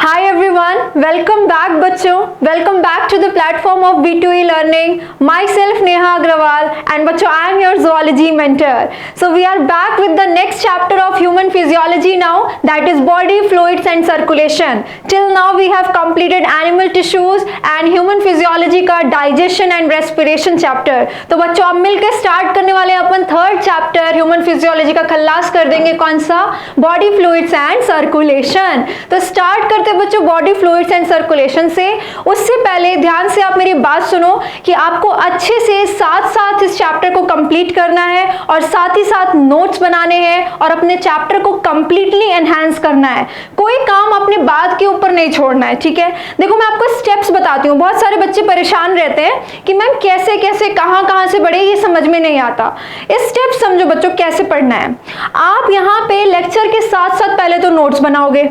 Hi everyone, welcome back बच्चों, welcome back to the platform of B2E Learning. Myself Neha Agrawal and बच्चों I am your zoology mentor. So we are back with the next chapter of human physiology now, that is body fluids and circulation. Till now we have completed animal tissues and human physiology का digestion and respiration chapter. तो बच्चों अब मिलकर start करने वाले अपन third chapter human physiology का खल्लास कर देंगे, कौन सा? Body fluids and circulation. तो स्टार्ट करते बच्चों बॉडी फ्लूइड्स एंड सर्कुलेशन से. उससे पहले ध्यान से आप मेरी बात सुनो कि आपको अच्छे से साथ साथ इस चैप्टर को कंप्लीट करना है और साथ ही साथ नोट्स बनाने हैं और अपने चैप्टर को कंप्लीटली एनहांस करना है. कोई काम अपने बात के ऊपर नहीं छोड़ना है, ठीक है? देखो मैं आपको स्टेप्स बताती हूँ. बहुत सारे बच्चे परेशान रहते हैं कि मैम कैसे कैसे कहाँ से पढ़े, ये समझ में नहीं आता. इस स्टेप समझो बच्चों कैसे पढ़ना है. आप यहाँ पे लेक्चर के साथ साथ पहले तो नोट्स बनाओगे.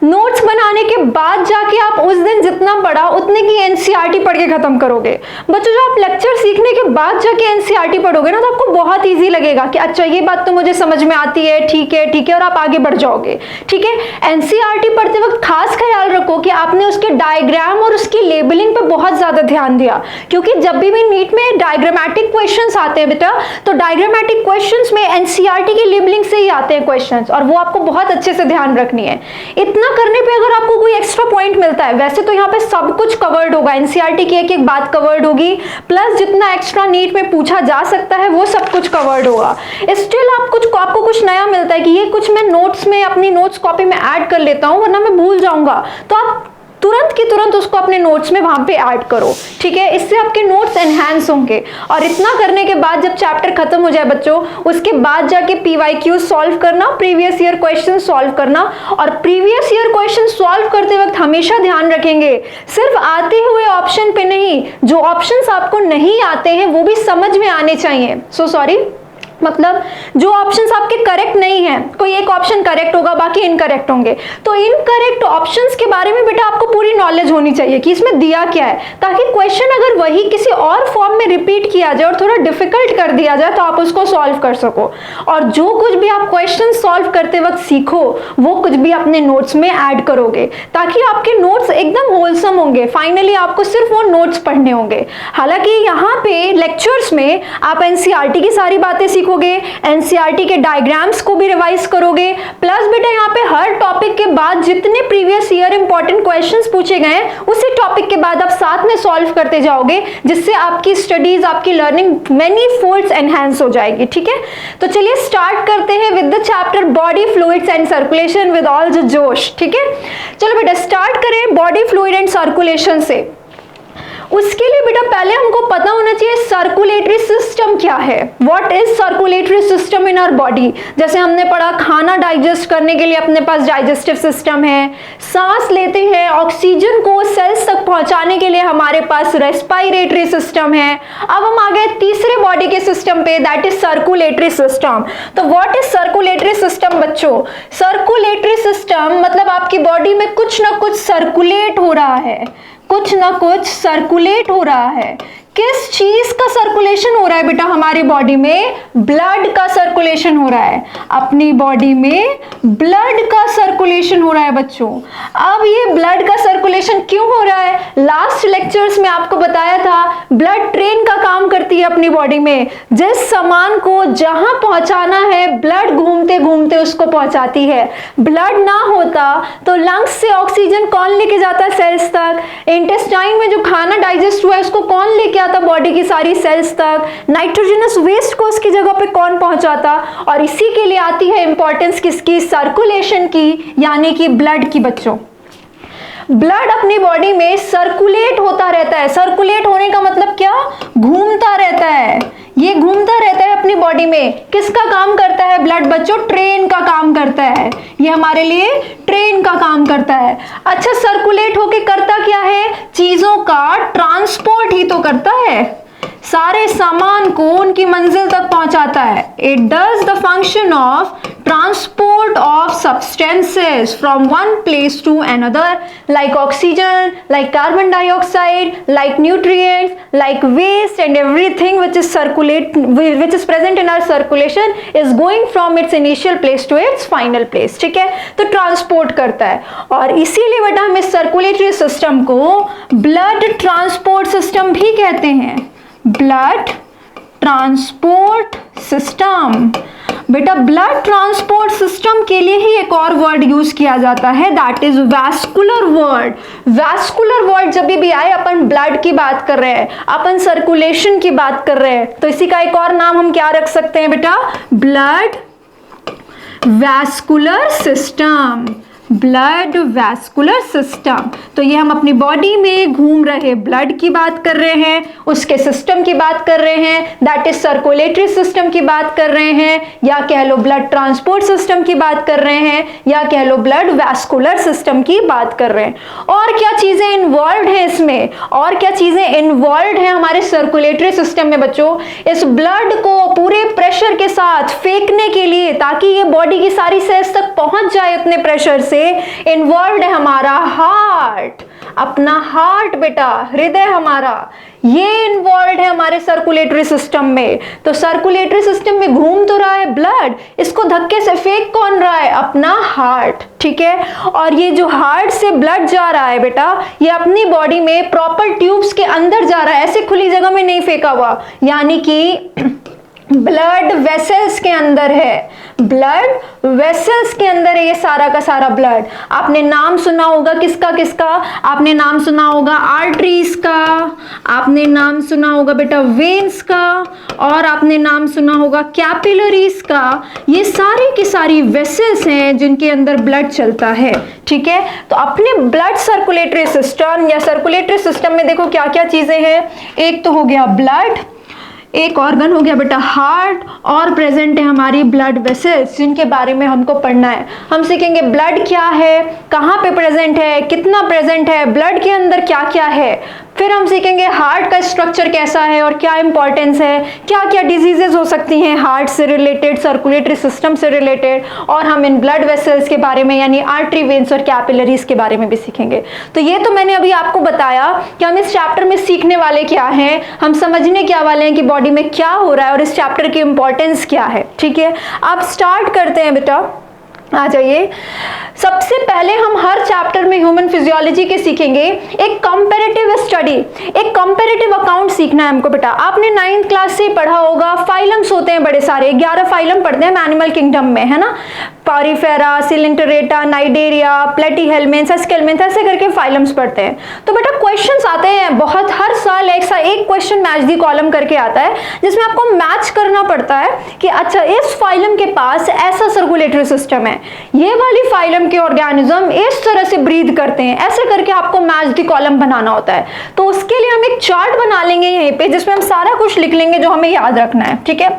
नोट्स बनाने के बाद जाके आप उस दिन जितना पढ़ा उतने की एनसीईआरटी पढ़ के खत्म करोगे. बच्चों जो आप लेक्चर सीखने के बाद जाके एनसीईआरटी पढ़ोगे ना तो आपको बहुत इजी लगेगा कि अच्छा ये बात तो मुझे समझ में आती है, ठीक है, और आप आगे बढ़ जाओगे, ठीक है? एनसीईआरटी पढ़ते वक्त खास ख्याल रखो कि आपने उसके डायग्राम और उसकी लेबलिंग पे बहुत ज्यादा ध्यान दिया, क्योंकि जब भी नीट में डायग्रामेटिक क्वेश्चंस आते हैं बेटा तो डायग्रामेटिक क्वेश्चंस में एनसीईआरटी की लेबलिंग से ही आते हैं क्वेश्चंस, और वो आपको बहुत अच्छे से ध्यान रखनी है. इतना करने पे अगर आपको कोई एक्स्ट्रा पॉइंट मिलता है, वैसे तो यहाँ पे सब कुछ कवर्ड होगा, एनसीईआरटी की एक एक बात कवर्ड होगी, प्लस जितना एक्स्ट्रा नीट में पूछा जा सकता है वो सब कुछ कवर्ड होगा. स्टिल आपको कुछ नया मिलता है कि ये कुछ मैं नोट्स में अपनी नोट्स कॉपी में ऐड कर लेता हूँ वरना मैं भूल जाऊंगा, तो आप तुरंत की तुरंत उसको अपने नोट्स में वहां पे ऐड करो, ठीक है? इससे आपके नोट्स एनहांस होंगे. और इतना करने के बाद जब चैप्टर खत्म हो जाए बच्चों, उसके बाद जाके पीवाईक्यू सॉल्व करना, प्रीवियस ईयर क्वेश्चन सॉल्व करना. और प्रीवियस ईयर क्वेश्चन सॉल्व करते वक्त हमेशा ध्यान रखेंगे सिर्फ आते हुए ऑप्शन पे नहीं, जो ऑप्शंस आपको नहीं आते हैं वो भी समझ में आने चाहिए. मतलब जो ऑप्शंस आपके करेक्ट नहीं है, कोई एक ऑप्शन करेक्ट होगा बाकी इनकरेक्ट होंगे, तो इनकरेक्ट ऑप्शंस के बारे में बेटा आपको पूरी नॉलेज होनी चाहिए कि इसमें दिया क्या है, ताकि क्वेश्चन अगर वही किसी और फॉर्म में रिपीट किया जाए और थोड़ा डिफिकल्ट कर दिया जाए तो आप उसको सॉल्व कर सको. और जो कुछ भी आप क्वेश्चन सॉल्व करते वक्त सीखो वो कुछ भी अपने नोट्स में ऐड करोगे, ताकि आपके नोट्स एकदम होलसम होंगे. फाइनली आपको सिर्फ वो नोट्स पढ़ने होंगे. हालांकि यहाँ पे लेक्चर्स में आप एनसीईआरटी की सारी बातें सीखोगे, एनसीईआरटी के डायग्राम्स को भी रिवाइज करोगे, प्लस बेटा यहाँ पे हर टॉपिक के बाद जितने प्रीवियस ईयर इंपॉर्टेंट क्वेश्चंस पूछे गए हैं उसी टॉपिक के बाद आप साथ में सॉल्व करते जाओगे, जिससे आपकी स्टडीज, आपकी लर्निंग मेनी फोल्ड्स एनहांस हो जाएगी, ठीक है? तो चलिए स्टार्ट करते हैं with the chapter body fluids and circulation with all the जोश, ठीक है? चलो बेटा स्टार्ट करें बॉडी फ्लूइड एंड सर्कुलेशन से. उसके लिए बेटा पहले हमको पता होना चाहिए सर्कुलेटरी सिस्टम क्या है. What is circulatory system in our body? जैसे हमने पढ़ा खाना डाइजेस्ट करने के लिए अपने पास डाइजेस्टिव सिस्टम है, सांस लेते हैं ऑक्सीजन को सेल्स तक पहुंचाने के लिए हमारे पास रेस्पिरेटरी सिस्टम है. अब हम आ गए तीसरे बॉडी के सिस्टम पे, दैट इज सर्कुलेटरी सिस्टम. तो व्हाट इज सर्कुलेटरी सिस्टम बच्चों? सर्कुलेटरी सिस्टम मतलब आपकी बॉडी में कुछ ना कुछ सर्कुलेट हो रहा है, कुछ ना कुछ सर्कुलेट हो रहा है. किस चीज का सर्कुलेशन हो रहा है बेटा हमारी बॉडी में? ब्लड का सर्कुलेशन हो रहा है. अपनी बॉडी में ब्लड का सर्कुलेशन हो रहा है बच्चों. अब ये ब्लड का सर्कुलेशन क्यों हो रहा है? लास्ट लेक्चर्स में आपको बताया था ब्लड ट्रेन का काम करती है अपनी बॉडी में. जिस सामान को जहां पहुंचाना है ब्लड घूमते घूमते उसको पहुंचाती है. ब्लड ना होता तो लंग्स से ऑक्सीजन कौन लेके जाता है सेल्स तक? इंटेस्टाइन में जो खाना डाइजेस्ट हुआ है उसको कौन लेके आता बॉडी की सारी सेल्स तक? नाइट्रोजनस वेस्ट को उसकी जगह पे कौन पहुंचाता? और इसी के लिए आती है इंपॉर्टेंस किसकी? सर्कुलेशन की, यानी कि ब्लड की. बच्चों ब्लड अपनी बॉडी में सर्कुलेट होता रहता है. सर्कुलेट होने का मतलब क्या? घूमता रहता है. ये घूमता रहता है अपनी बॉडी में. किसका काम करता है ब्लड बच्चों? ट्रेन का काम करता है. ये हमारे लिए ट्रेन का काम करता है. अच्छा सर्कुलेट होके करता क्या है? चीजों का ट्रांसपोर्ट ही तो करता है. सारे सामान को उनकी मंजिल तक पहुंचाता है। It does the function of transport of substances from one place to another, like oxygen, like carbon dioxide, like nutrients, like waste and everything which is present in our circulation is going from its initial place to its final place। ठीक है, तो transport करता है। और इसीलिए बेटा हम इस सर्कुलेटरी सिस्टम को ब्लड ट्रांसपोर्ट सिस्टम भी कहते हैं। Blood transport system. बेटा ब्लड ट्रांसपोर्ट सिस्टम के लिए ही एक और वर्ड यूज किया जाता है, that is vascular word. Vascular word जब भी आए, अपन ब्लड की बात कर रहे हैं, अपन सर्कुलेशन की बात कर रहे हैं, तो इसी का एक और नाम हम क्या रख सकते हैं बेटा? Blood vascular system. Blood vascular system. तो ये हम अपनी बॉडी में घूम रहे ब्लड की बात कर रहे हैं, उसके सिस्टम की बात कर रहे हैं, दैट इज सर्कुलेटरी सिस्टम की बात कर रहे हैं, या कह लो ब्लड ट्रांसपोर्ट सिस्टम की बात कर रहे हैं, या कह लो ब्लड वैस्कुलर सिस्टम की बात कर रहे हैं। और क्या चीजें इन्वॉल्व हैं इसमें, और क्या चीजें इन्वॉल्व हैं हमारे सर्कुलेटरी सिस्टम में बच्चों? इस ब्लड को पूरे प्रेशर के साथ फेंकने के लिए, ताकि ये बॉडी की सारी सेल्स तक पहुंच जाए उतने प्रेशर से, इन्वॉल्व है हमारा हार्ट। अपना हार्ट बेटा, हृदय हमारा, ये इन्वॉल्व है हमारे सर्कुलेटरी सिस्टम में। तो सर्कुलेटरी सिस्टम में घूम तो रहा है ब्लड, इसको धक्के से फेंक कौन रहा है? अपना हार्ट। ठीक है, और ये जो हार्ट से ब्लड जा रहा है बेटा, ये अपनी बॉडी में प्रॉपर ट्यूब्स के अंदर जा रहा है, ऐसे खुली जगह में नहीं फेंका हुआ, यानी कि ब्लड वेसल्स के अंदर है। ब्लड वेसल्स के अंदर है ये सारा का सारा ब्लड। आपने नाम सुना होगा किसका किसका? आपने नाम सुना होगा आर्टरीज का, आपने नाम सुना होगा बेटा वेन्स का, और आपने नाम सुना होगा कैपिलरीज का। ये सारी की सारी वेसल्स हैं जिनके अंदर ब्लड चलता है। ठीक है, तो अपने ब्लड सर्कुलेटरी सिस्टम या सर्कुलेटरी सिस्टम में देखो क्या क्या चीजें हैं। एक तो हो गया ब्लड, एक ऑर्गन हो गया बेटा हार्ट, और प्रेजेंट है हमारी ब्लड वेसल्स जिनके बारे में हमको पढ़ना है। हम सीखेंगे ब्लड क्या है, कहाँ पे प्रेजेंट है, कितना प्रेजेंट है, ब्लड के अंदर क्या क्या है। फिर हम सीखेंगे हार्ट का स्ट्रक्चर कैसा है और क्या इंपॉर्टेंस है, क्या क्या डिजीजेस हो सकती हैं हार्ट से रिलेटेड, सर्कुलेटरी सिस्टम से रिलेटेड, और हम इन ब्लड वेसल्स के बारे में यानी आर्टरी, वेन्स और कैपिलरीज के बारे में भी सीखेंगे। तो ये तो मैंने अभी आपको बताया कि हम इस चैप्टर में सीखने वाले क्या हैं, हम समझने क्या वाले हैं कि बॉडी में क्या हो रहा है और इस चैप्टर की इंपॉर्टेंस क्या है। ठीक है, अब स्टार्ट करते हैं बेटा, आ जाइए। सबसे पहले हम हर चैप्टर में ह्यूमन फिजियोलॉजी के सीखेंगे एक कंपैरेटिव स्टडी, एक कंपैरेटिव अकाउंट सीखना है हमको बेटा। आपने 9th क्लास से पढ़ा होगा, फाइलम्स होते हैं बड़े सारे, 11 फाइलम पढ़ते हैं एनिमल किंगडम में, है ना। पॉरीफेरा, सिलेंटरेटा, नाइडेरिया, प्लेटीहेल्मिन्थ्स, एस्केल्मिन्थ्स, ऐसे करके फाइलम्स पढ़ते हैं। तो बेटा क्वेश्चंस आते हैं बहुत, हर साल ऐसा एक क्वेश्चन मैच दी कॉलम करके आता है जिसमें आपको मैच करना पड़ता है कि अच्छा इस फाइलम के पास ऐसा सर्कुलेटरी सिस्टम है, ये वाली फाइलम के ऑर्गेनिज्म इस तरह से ब्रीथ करते हैं, ऐसे करके आपको मैच दी कॉलम बनाना होता है। तो उसके लिए हम एक चार्ट बना लेंगे यहीं पे, जिसमें हम सारा कुछ लिख लेंगे जो हमें याद रखना है। ठीक है,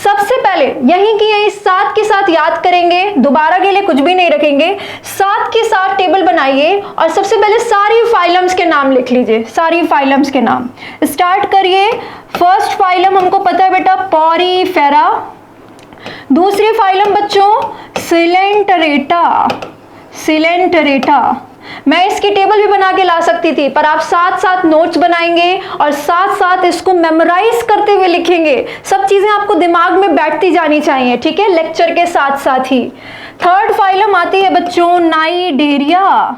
सबसे पहले यहीं की यहीं साथ के साथ याद करेंगे, दोबारा के लिए कुछ भी नहीं रखेंगे, साथ के साथ टेबल बनाइए और सबसे पहले सारी फाइलम्स के नाम लिख लीजिए, सारी फाइलम्स के नाम स्टार्ट करिए। फर्स्ट फाइलम हमको पता है बेटा पॉरीफेरा, दूसरी फाइलम बच्चों सिलेंटरेटा, सिलेंटरेटा। मैं इसकी टेबल भी बना के ला सकती थी, पर आप साथ साथ नोट्स बनाएंगे और साथ साथ इसको मेमोराइज करते हुए लिखेंगे। सब चीजें आपको दिमाग में बैठती जानी चाहिए, ठीक है, लेक्चर के साथ साथ ही। थर्ड फाइलम आती है बच्चों नाइडेरिया,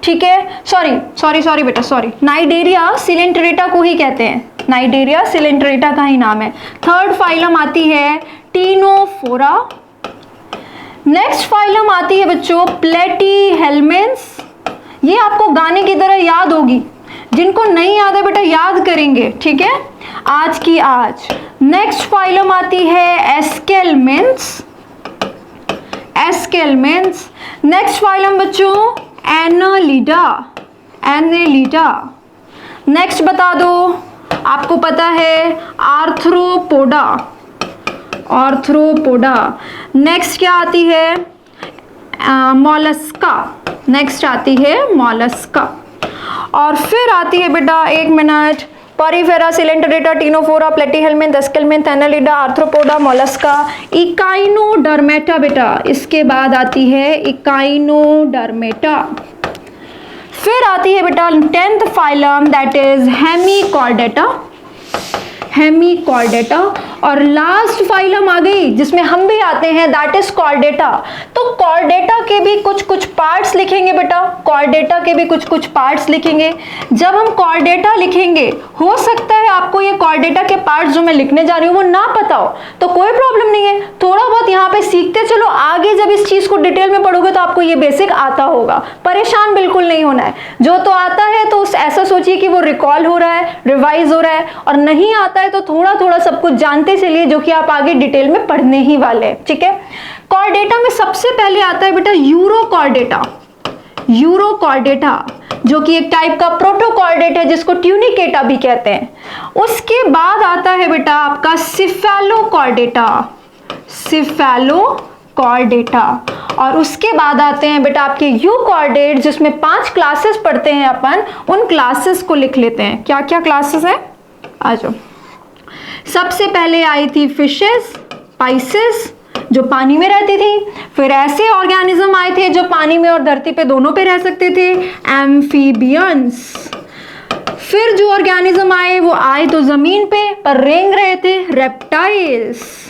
ठीक है, सॉरी बेटा, सॉरी, नाइडेरिया सिलेंटरेटा को ही कहते हैं, नाइडेरिया सिलेंटरेटा का ही नाम है। थर्ड फाइलम आती है टीनोफोरा। नेक्स्ट फाइलम आती है बच्चों प्लेटीहेल्मिन्थ्स, ये आपको गाने की तरह याद होगी, जिनको नहीं याद है बेटा याद करेंगे, ठीक है, आज की आज। नेक्स्ट फाइलम आती है एस्केल्मिन्थ्स, एस्केल्मिन्थ्स। नेक्स्ट फाइलम बच्चों एनालिडा, एनालिडा। नेक्स्ट बता दो, आपको पता है आर्थ्रोपोडा, आर्थ्रोपोडा। नेक्स्ट क्या आती है मॉलस्का, नेक्स्ट आती है मॉलस्का। और फिर आती है बेटा, एक minute, Porifera, Coelenterata, Ctenophora, Platyhelminthes, Aschelminthes, Annelida, Arthropoda, Mollusca, Echinodermata बेटा। इसके बाद आती है इकाइनोडर्मेटा। फिर आती है बेटा 10th phylum, that is Hemichordata, Hemichordata. और लास्ट फाइलम आ गई जिसमें हम भी आते हैं, दैट इज कॉर्डेटा। तो कॉर्डेटा के भी कुछ कुछ पार्ट्स लिखेंगे बेटा, कॉर्डेटा के भी कुछ कुछ पार्ट्स लिखेंगे। जब हम कॉर्डेटा लिखेंगे, हो सकता है आपको ये कॉर्डेटा के पार्ट्स जो मैं लिखने जा रही हूँ वो ना पता हो, तो कोई प्रॉब्लम नहीं है, थोड़ा बहुत यहाँ पे सीखते चलो, आगे जब इस चीज को डिटेल में पढ़ोगे तो आपको ये बेसिक आता होगा। परेशान बिल्कुल नहीं होना है, जो तो आता है तो ऐसा सोचिए कि वो रिकॉल हो रहा है, रिवाइज हो रहा है, और नहीं आता है तो थोड़ा थोड़ा सब कुछ जानते चलिए, जो कि आप आगे डिटेल में पढ़ने ही वाले हैं। ठीक है, कॉर्डेटा में सबसे पहले आता है बेटा यूरोकॉर्डेटा, यूरोकॉर्डेटा जो कि एक टाइप का प्रोटोकॉर्डेट है जिसको ट्यूनिकेटा भी कहते हैं। उसके बाद आता है बेटा आपका सिफेलोकॉर्डेटा, सिफेलोकॉर्डेटा। और उसके बाद आते हैं बेटा आपके यूकॉर्डेट, जिसमें 5 क्लासेस पढ़ते हैं अपन, उन क्लासेस को लिख लेते हैं। क्या क्या क्लासेस है, आ जाओ। सबसे पहले आई थी फिशेस, पाइसेस जो पानी में रहती थी। फिर ऐसे ऑर्गेनिज्म आए थे जो पानी में और धरती पे दोनों पे रह सकते थे, एम्फीबियंस। फिर जो ऑर्गेनिज्म आए वो आए तो जमीन पे पर रेंग रहे थे, रेप्टाइल्स,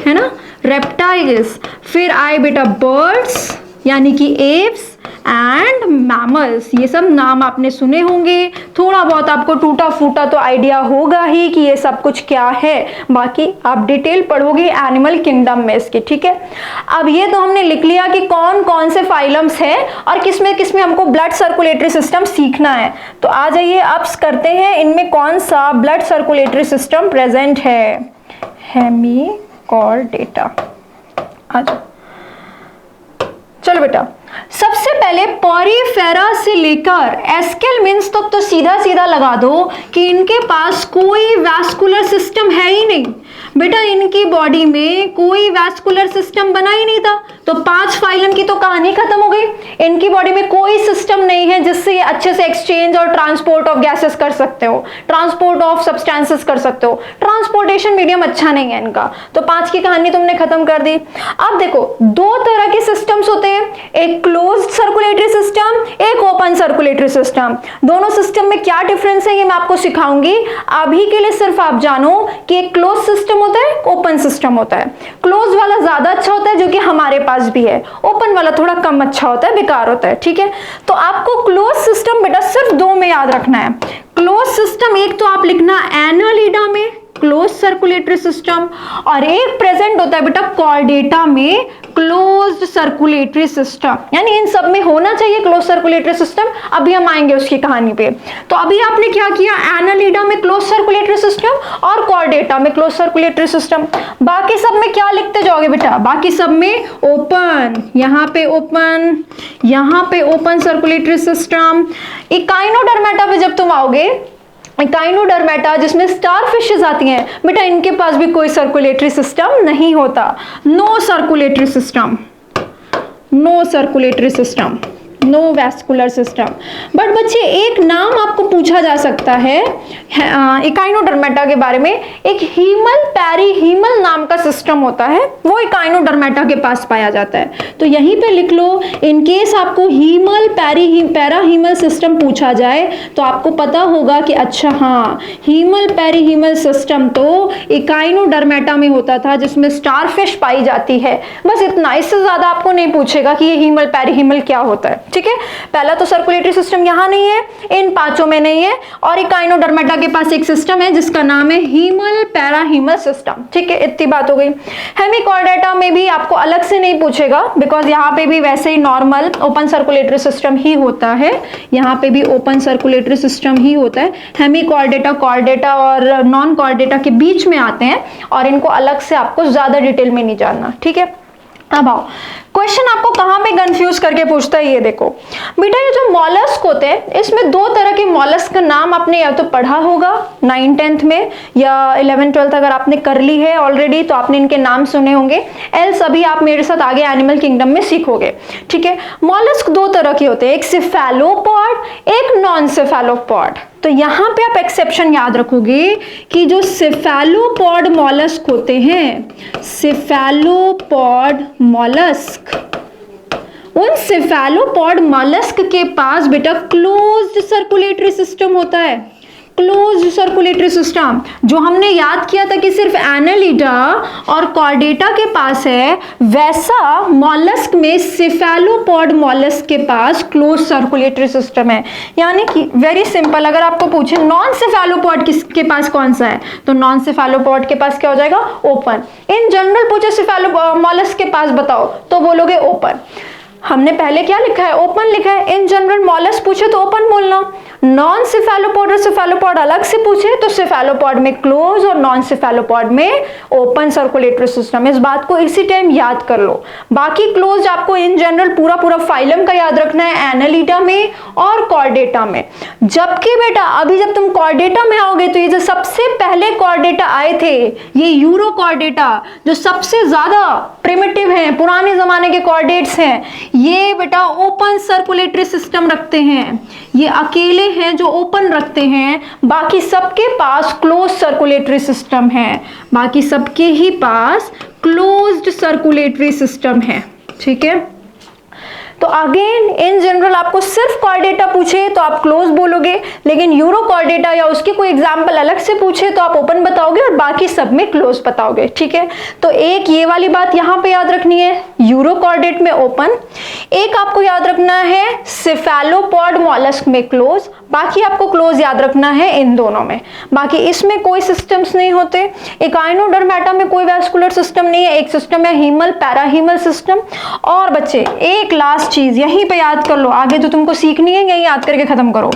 है ना, रेप्टाइल्स। फिर आए बेटा बर्ड्स यानी कि एप्स एंड मैमल्स। ये सब नाम आपने सुने होंगे, थोड़ा बहुत आपको टूटा फूटा तो आइडिया होगा ही कि ये सब कुछ क्या है, बाकी आप डिटेल पढ़ोगे एनिमल किंगडम में इसकी। ठीक है, अब ये तो हमने लिख लिया कि कौन कौन से फाइलम्स हैं और किसमें किसमें हमको ब्लड सर्कुलेटरी सिस्टम सीखना है। तो आ जाइए अब करते हैं, इनमें कौन सा ब्लड सर्कुलेटरी सिस्टम प्रेजेंट है। हेमिकॉर्डेटा, आ जाओ। चलो बेटा, सबसे पहले पॉरीफेरा से लेकर एस्केल्मिन्स तक तो सीधा सीधा लगा दो कि इनके पास कोई वैस्कुलर सिस्टम है ही नहीं बेटा। इनकी बॉडी में कोई वैस्कुलर सिस्टम बना ही नहीं था, तो 5 फाइलम की तो कहानी खत्म हो गई। इनकी बॉडी में कोई सिस्टम नहीं है जिससे ये अच्छे से एक्सचेंज और ट्रांसपोर्ट ऑफ गैसेस कर सकते हो, ट्रांसपोर्ट ऑफ सब्सटेंसेस कर सकते हो, ट्रांसपोर्टेशन मीडियम अच्छा नहीं है इनका, तो 5 की कहानी तुमने खत्म कर दी। अब देखो, 2 तरह के सिस्टम्स होते हैं, एक क्लोज्ड सर्कुलेटरी सिस्टम, एक ओपन सर्कुलेटरी सिस्टम। दोनों सिस्टम में क्या डिफरेंस है ये मैं आपको सिखाऊंगी। अभी के लिए सिर्फ आप जानो कि एक क्लोज सिस्टम होता है, ओपन सिस्टम होता है। क्लोज वाला ज्यादा अच्छा होता है जो कि हमारे पास भी है, ओपन वाला थोड़ा कम अच्छा होता है, बेकार होता है। ठीक है, तो आपको क्लोज सिस्टम बेटा सिर्फ 2 में याद रखना है। क्लोज सिस्टम एक तो आप लिखना एनालिडा में क्लोज सर्कुलेटरी सिस्टम, और एक प्रेजेंट होता है बेटा कॉर्डेटा में क्लोज्ड सर्कुलेटरी सिस्टम। यानी इन सब में होना चाहिए क्लोज सर्कुलेटरी सिस्टम। अभी हम आएंगे उसकी कहानी पे। तो अभी आपने क्या किया, एनालिडा में क्लोज सर्कुलेटरी सिस्टम और कॉर्डेटा में क्लोज सर्कुलेटरी सिस्टम। बाकी सब में क्या लिखते जाओगे बेटा, बाकी सब में ओपन, यहाँ पे ओपन, यहाँ पे ओपन सर्कुलेटरी सिस्टम। इकाइनोडर्मेटा पे जब तुम आओगे, इकाइनोडर्मेटा जिसमें स्टार फिशेस आती हैं बेटा, इनके पास भी कोई सर्कुलेटरी सिस्टम नहीं होता, no circulatory system, no circulatory system, no vascular system. But बच्चे एक नाम आपको पूछा जा सकता है इकाइनोडर्मेटा के बारे में, एक हीमल पैरीहीमल नाम का सिस्टम होता है, वो इकाइनोडर्मेटा के पास पाया जाता है। तो यहीं पे लिख लो, इन केस आपको हीमल पैराहीमल सिस्टम पूछा जाए तो आपको पता होगा कि अच्छा हाँ, हीमल पैरीहीमल सिस्टम तो इकाइनोडर्मेटा में होता था जिसमें स्टारफिश पाई जाती है। बस इतना, इससे ज्यादा आपको नहीं पूछेगा कि ये हीमल पैरीहीमल क्या होता है। ठीक है, पहला तो सर्कुलेटरी सिस्टम यहां नहीं है, इन 5 में नहीं है, और इकाइनोडर्मेटा के पास एक सिस्टम है जिसका नाम है हीमल पैराहीमल सिस्टम। ठीक है, इतनी बात हो गई। हेमिकॉर्डेटा में भी आपको अलग से नहीं पूछेगा, बिकॉज यहाँ पे भी वैसे ही नॉर्मल ओपन सर्कुलेटरी सिस्टम ही होता है, यहाँ पे भी ओपन सर्कुलेटरी सिस्टम ही होता है। हेमिकॉर्डेटा कॉर्डेटा और नॉन कॉर्डेटा के बीच में आते हैं, और इनको अलग से आपको ज्यादा डिटेल में नहीं जानना। ठीक है, अब आओ, क्वेश्चन आपको कहां पे कंफ्यूज करके पूछता है। ये देखो बेटा, ये जो मॉलस्क होते हैं इसमें दो तरह के मॉलस्क का नाम आपने या तो पढ़ा होगा 9th-10th में, या 11th-12th अगर आपने कर ली है ऑलरेडी तो आपने इनके नाम सुने होंगे, एल्स अभी आप मेरे साथ आगे एनिमल किंगडम में सीखोगे। ठीक है, मॉलस्क दो तरह के होते हैं, एक सिफेलोपॉड, एक नॉन सिफेलोपॉड। तो यहाँ पे आप एक्सेप्शन याद रखोगे कि जो सिफेलोपॉड मॉलस्क होते हैं, सिफेलोपॉड मॉलस्क, उन सिफेलोपॉड मॉलस्क के पास बेटा क्लोज्ड सर्कुलेटरी सिस्टम होता है। क्लोज्ड सर्कुलेटरी सिस्टम जो हमने याद किया था कि सिर्फ एनालिडा और कॉर्डेटा के पास है, वैसा मॉलस्क में सिफेलोपॉड मॉलस्क के पास क्लोज सर्कुलेटरी सिस्टम है। यानी कि वेरी सिंपल, अगर आपको पूछे नॉन सिफेलोपॉड किसके पास कौन सा है, तो नॉन सिफेलोपॉड के पास क्या हो जाएगा, ओपन। इन जनरल पूछे सिफेलोपॉड मॉलस्क के पास बताओ तो बोलोगे ओपन। हमने पहले क्या लिखा है, ओपन लिखा है। इन जनरल मॉलस्क पूछे तो ओपन बोलना, नॉन सिफेलोपॉड और सिफेलोपॉड अलग से पूछे तो सिफेलोपॉड में क्लोज और नॉन सिफेलोपॉड में ओपन सर्कुलेटरी सिस्टम। इस बात को इसी टाइम याद कर लो। बाकी क्लोज आपको इन जनरल पूरा फाइलम का याद रखना है, एनालिडा में और कॉर्डेटा में। जबकि बेटा अभी जब तुम कॉर्डेटा में आओगे तो ये जो सबसे पहले कॉर्डेटा आए थे, ये यूरोकॉर्डेटा, जो सबसे ज्यादा प्रिमिटिव हैं, पुराने जमाने के कॉर्डेट्स हैं, ये बेटा ओपन सर्कुलेटरी सिस्टम रखते हैं। ये अकेले हैं जो ओपन रखते हैं, बाकी सबके पास क्लोज सर्कुलेटरी सिस्टम है। बाकी सबके ही पास क्लोज्ड सर्कुलेटरी सिस्टम है। ठीक है, तो अगेन इन जनरल आपको सिर्फ कॉर्डेटा पूछे तो आप क्लोज बोलोगे, लेकिन यूरोकॉर्डेटा या उसकी कोई एग्जांपल अलग से पूछे तो आप ओपन बताओगे और बाकी सब में क्लोज बताओगे। ठीक है, तो एक ये वाली बात यहाँ पे याद रखनी है, यूरोकॉर्डेट में ओपन। एक आपको याद रखना है सिफेलोपॉड मॉलस्क में क्लोज, बाकी आपको क्लोज याद रखना है इन दोनों में। बाकी इसमें कोई सिस्टम्स नहीं होते। एकाइनोडर्मेटा में कोई वैस्कुलर सिस्टम नहीं है, एक सिस्टम है हीमल पैराहीमल सिस्टम। और बच्चे एक लास्ट चीज यहीं पे याद कर लो, आगे जो तुमको सीखनी है यही याद करके खत्म करो।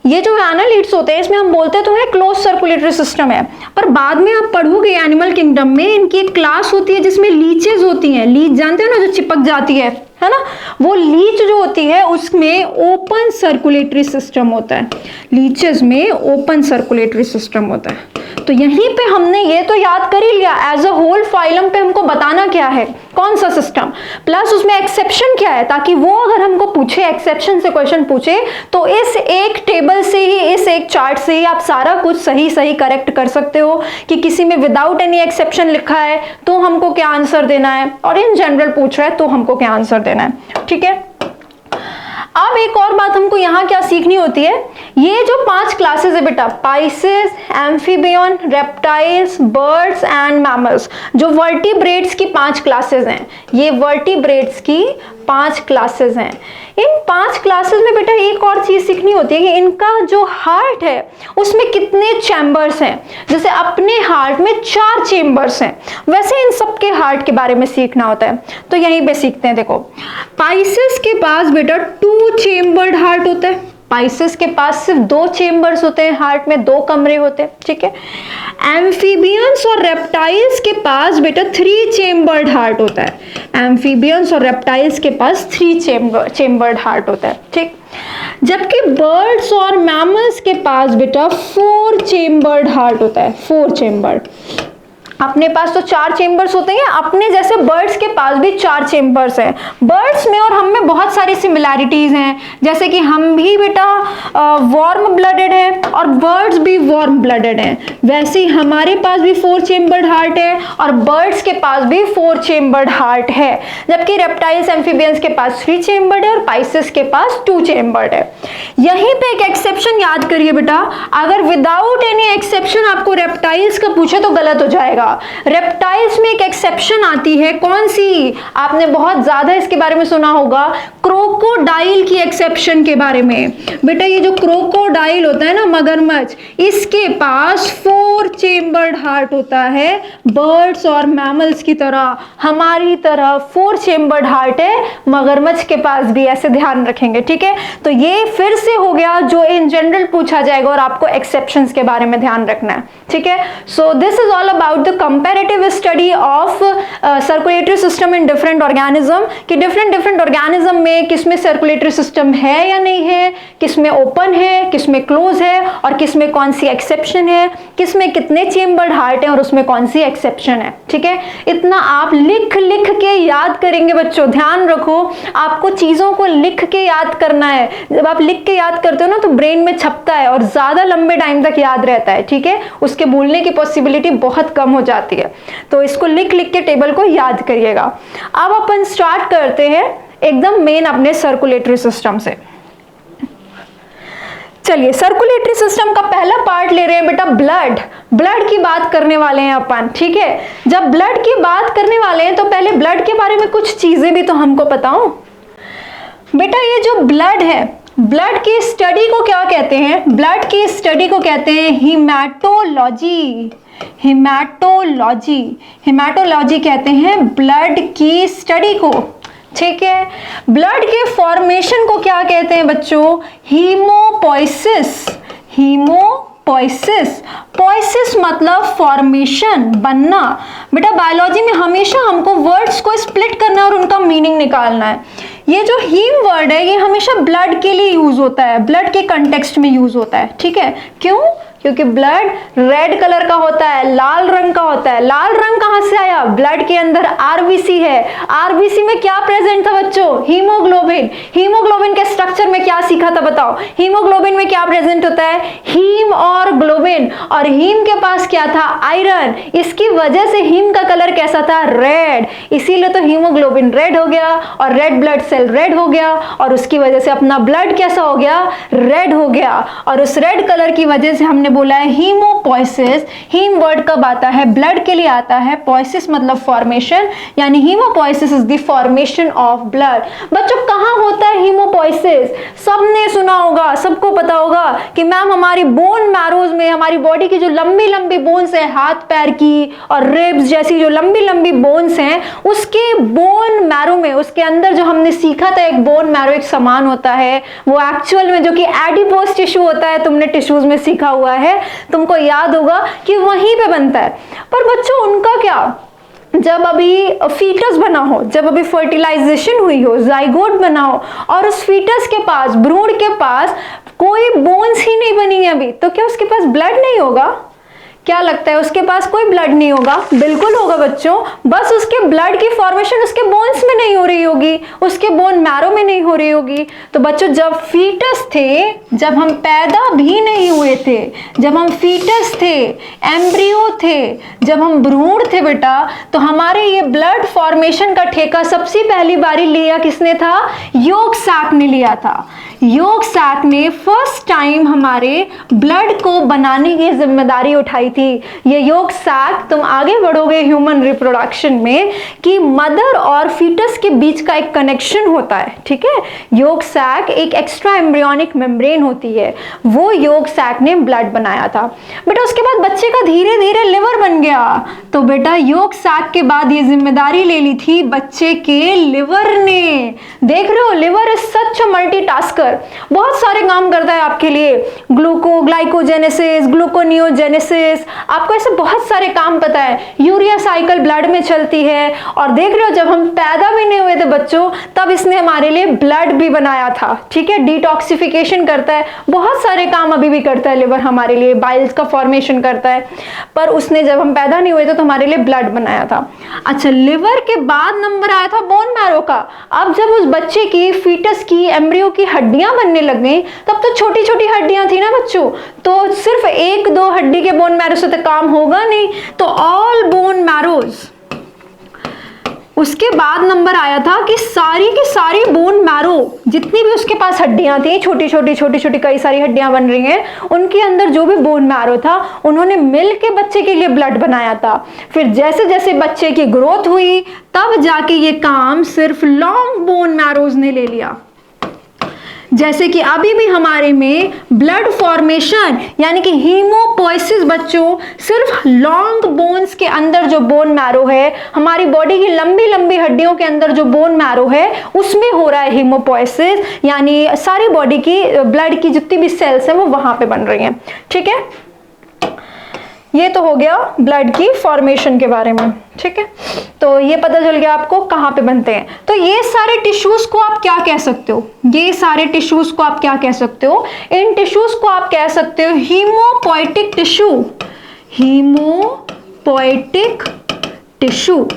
ये जो एनालिड्स होते हैं इसमें हम बोलते तो है क्लोज सर्कुलेटरी सिस्टम है, पर बाद में आप पढ़ोगे एनिमल किंगडम में इनकी एक क्लास होती है जिसमें लीचेस होती हैं। लीच जानते हो ना, जो चिपक जाती है ना, वो लीच जो होती है उसमें ओपन सर्कुलेटरी सिस्टम होता है। लीचेस में ओपन सर्कुलेटरी सिस्टम होता है। तो यहीं पे हमने ये तो याद कर ही लिया, एज अ होल फाइलम पे हमको बताना क्या है, कौन सा सिस्टम, प्लस उसमें एक्सेप्शन क्या है, ताकि वो अगर हमको पूछे एक्सेप्शन से क्वेश्चन पूछे तो इस एक टेबल से ही, इस एक चार्ट से ही आप सारा कुछ सही सही करेक्ट कर सकते हो कि किसी में विदाउट एनी एक्सेप्शन लिखा है तो हमको क्या आंसर देना है, और इन जनरल पूछ रहा है तो हमको क्या आंसर देना है। ठीक है, अब एक और बात हमको यहाँ क्या सीखनी होती है, ये जो 5 क्लासेस है बेटा, Pisces, amphibian, reptiles, birds and mammals, जो वर्टिब्रेट्स की 5 क्लासेस हैं, ये वर्टिब्रेट्स की 5 क्लासेस हैं। इन 5 क्लासेस में बेटा एक और चीज सीखनी होती है कि इनका जो हार्ट है उसमें कितने चैम्बर्स हैं। जैसे अपने हार्ट में 4 चेम्बर्स हैं, वैसे इन सबके हार्ट के बारे में सीखना होता है। तो यहीं पे सीखते हैं। देखो, पाइसेस के पास बेटा 2 चेम्बर्ड हार्ट होता है। पाइसेस के पास सिर्फ 2 चेम्बर्स होते हैं, हार्ट में 2 कमरे होते हैं। ठीक है, एम्फीबियंस और रेप्टाइल्स के पास बेटा 3 चेम्बर्ड हार्ट होता है। एम्फीबियंस और रेप्टाइल्स के पास 3 चेम्बर्ड हार्ट होता है। ठीक, जबकि बर्ड्स और मैमल्स के पास बेटा 4 चेम्बर्ड हार्ट होता है। 4 चेम्बर्ड। अपने पास तो 4 चेम्बर्स होते हैं, अपने जैसे बर्ड्स के पास भी 4 चेम्बर्स हैं। बर्ड्स में और हम में बहुत सारी सिमिलैरिटीज हैं, जैसे कि हम भी बेटा वार्म ब्लडेड हैं और बर्ड्स भी वार्म ब्लडेड हैं, वैसे ही हमारे पास भी 4 चेम्बर्ड हार्ट है और बर्ड्स के पास भी 4 चेम्बर्ड हार्ट है। जबकि रेप्टाइल्स एम्फीबियंस के पास 3 चेम्बर्ड है और पाइसेस के पास 2 चेम्बर्ड है। यहीं पे एक एक्सेप्शन याद करिए बेटा, अगर विदाउट एनी एक्सेप्शन आपको रेप्टाइल्स का पूछे तो गलत हो जाएगा। रेप्टाइल्स में एक एक्सेप्शन आती है, कौन सी, आपने बहुत ज्यादा इसके बारे में सुना होगा, क्रो क्रोकोडाइल की एक्सेप्शन के बारे में। बेटा ये जो क्रोकोडाइल होता है ना, मगरमच्छ, इसके पास 4 चेम्बर्ड हार्ट होता है। बर्ड्स और मैमल्स की तरह, हमारी तरह 4 चेम्बर्ड हार्ट है मगरमच्छ के पास भी, ऐसे ध्यान रखेंगे, ठीक है। तो ये फिर से हो गया जो इन जनरल पूछा जाएगा और आपको एक्सेप्शंस के बारे में ध्यान रखना है, ठीक है। So this is all about the comparative study of circulatory system in different organism, कि डिफरेंट ऑर्गेनिज्म में किसमें सर्कुलेटरी सिस्टम है या नहीं है, किसमें ओपन है, किसमें क्लोज है, और किसमें कौन सी एक्सेप्शन है, किसमें कितने चेम्बर्ड हार्ट है और उसमें कौन सी एक्सेप्शन है, ठीक है। इतना आप लिख लिख के याद करेंगे बच्चों, ध्यान रखो आपको चीजों को लिख के याद करना है। जब आप लिख के याद करते हो ना तो ब्रेन में छपता है और ज्यादा लंबे टाइम तक याद रहता है, ठीक है। उसके भूलने की पॉसिबिलिटी बहुत कम हो जाती है, तो इसको लिख लिख के टेबल को याद करिएगा। अब अपन स्टार्ट करते हैं एकदम मेन अपने सर्कुलेटरी सिस्टम से। चलिए, सर्कुलेटरी सिस्टम का पहला पार्ट ले रहे हैं बेटा ब्लड की बात करने वाले हैं अपन, ठीक है। जब ब्लड की बात करने वाले हैं तो पहले ब्लड के बारे में कुछ चीजें भी तो हमको पता हो। बेटा ये जो ब्लड है, ब्लड की स्टडी को क्या कहते हैं? ब्लड की स्टडी को कहते हैं हीमेटोलॉजी। हीमेटोलॉजी कहते हैं ब्लड की स्टडी को, ठीक है। ब्लड के फॉर्मेशन को क्या कहते हैं बच्चों? हीमोपोइसिस। पोइसिस मतलब फॉर्मेशन, बनना। बेटा बायोलॉजी में हमेशा हमको वर्ड्स को स्प्लिट करना है और उनका मीनिंग निकालना है। ये जो हीम वर्ड है ये हमेशा ब्लड के लिए यूज होता है, ब्लड के कंटेक्स्ट में यूज होता है, ठीक है। क्यों? क्योंकि ब्लड रेड कलर का होता है, लाल रंग का होता है। लाल रंग कहां से आया? ब्लड के अंदर आरबीसी है। आरबीसी में क्या प्रेजेंट था बच्चों? हीमोग्लोबिन। हीमोग्लोबिन के स्ट्रक्चर में क्या सीखा था बताओ? हीमोग्लोबिन में क्या प्रेजेंट होता है? हीम और ग्लोबिन, और हीम के पास क्या था? आयरन। इसकी वजह से हीम का कलर कैसा था? रेड। इसीलिए तो हीमोग्लोबिन रेड हो गया और रेड ब्लड सेल रेड हो गया, और उसकी वजह से अपना ब्लड कैसा हो गया? रेड हो गया। और उस रेड कलर की वजह से हमने बोला है हीमोपोइसिस। हीम वर्ड कब आता है? ब्लड के लिए आता है। पोइसिस मतलब फॉर्मेशन, यानी haemopoiesis is the formation of blood. बच्चों कहां होता है हीमोपोइसिस? सबने सुना होगा, सबको पता होगा कि मैम हमारी बोन मैरोज में, हमारी बॉडी की जो लंबी लंबी बोन्स है, हाथ पैर की और रिब्स जैसी जो लंबी लंबी बोन्स हैं, उसके बोन मैरो में, उसके अंदर जो हमने सीखा था एक बोन मैरो एक सामान होता है, वो एक्चुअल में जो कि एडिपोज टिश्यू होता है, तुमने टिश्यूज में सीखा हुआ है, तुमको याद होगा कि वहीं पे बनता है। पर बच्चों उनका क्या? जब अभी फीटस बना हो, जब अभी फर्टिलाइजेशन हुई हो, जाइगोट बना हो, और उस फीटस के पास, भ्रूण के पास कोई बोन्स ही नहीं बनी है अभी, तो क्या उसके पास ब्लड नहीं होगा? क्या लगता है उसके पास कोई ब्लड नहीं होगा? बिल्कुल होगा बच्चों, बस उसके ब्लड की फॉर्मेशन उसके बोन्स में नहीं हो रही होगी, उसके बोन मैरो में नहीं हो रही होगी। तो बच्चों जब फीटस थे, जब हम पैदा भी नहीं हुए थे, जब हम फीटस थे, एम्ब्रियो थे, जब हम भ्रूण थे बेटा, तो हमारे ये ब्लड फॉर्मेशन का ठेका सबसे पहली बारी लिया किसने था? योग सैक ने लिया था। योग सैक ने फर्स्ट टाइम हमारे ब्लड को बनाने की जिम्मेदारी उठाई थी। ये योग सैक, तुम आगे बढ़ोगे ह्यूमन रिप्रोडक्शन में कि मदर और फीटस के बीच का एक कनेक्शन होता है, ठीक है। योग सैक एक एक्स्ट्रा एम्ब्रियोनिक मेम्ब्रेन होती है, वो योग सैक ने ब्लड बनाया था। बेटा उसके बाद बच्चे का धीरे धीरे लिवर बन गया, तो बेटा योग सैक के बाद ये जिम्मेदारी ले ली थी बच्चे के लिवर ने। देख रहे हो, liver is such a multitasker, बहुत सारे काम करता है आपके लिए। ग्लाइकोजेनेसिस, ग्लूकोनियोजेनेसिस, आपको ऐसे बहुत सारे काम पता है। यूरिया साइकिल ब्लड में चलती है, और देख रहे हो जब हम पैदा भी नहीं हुए थे बच्चों, तब इसने हमारे लिए ब्लड भी बनाया था, ठीक है। डिटॉक्सिफिकेशन करता है, बहुत सारे काम अभी भी करता है लिवर हमारे लिए, बाइल्स का फॉर्मेशन करता है, पर उसने जब हम पैदा नहीं हुए थे तो हमारे लिए ब्लड बनाया था। अच्छा, लिवर के बाद नंबर आया था बोन मैरो का। अब जब उस बच्चे की, फीटस की, एम्ब्रियो की हड्डियां बनने लग गई, तब तो छोटी छोटी हड्डियां थी ना बच्चों, तो सिर्फ एक दो हड्डी के बोन मैरो से तो काम होगा नहीं, तो ऑल बोन मैरोज। उसके बाद नंबर आया था कि सारी की सारी बोन मैरो, जितनी भी उसके पास हड्डियां थी, छोटी छोटी कई सारी हड्डियां बन रही हैं, उनके अंदर जो भी बोन मैरो था, उन्होंने मिल के बच्चे के लिए ब्लड बनाया था। फिर जैसे जैसे बच्चे की ग्रोथ हुई, तब जाके ये काम सिर्फ लॉन्ग बोन मैरोज ने ले लिया। जैसे कि अभी भी हमारे में ब्लड फॉर्मेशन यानी कि हीमोपोइसिस बच्चों सिर्फ लॉन्ग बोन्स के अंदर जो बोन मैरो है, हमारी बॉडी की लंबी लंबी हड्डियों के अंदर जो बोन मैरो है उसमें हो रहा है हीमोपोइसिस, यानी सारी बॉडी की ब्लड की जितनी भी सेल्स हैं वो वहां पे बन रही हैं। ठीक है, ये तो हो गया ब्लड की फॉर्मेशन के बारे में। ठीक है, तो ये पता चल गया आपको कहाँ पे बनते हैं। तो ये सारे टिश्यूज को आप क्या कह सकते हो, ये सारे टिश्यूज को आप क्या कह सकते हो, इन टिश्यूज को आप कह सकते हो हीमोपोइटिक टिश्यू। हीमोपोइटिक टिश्यू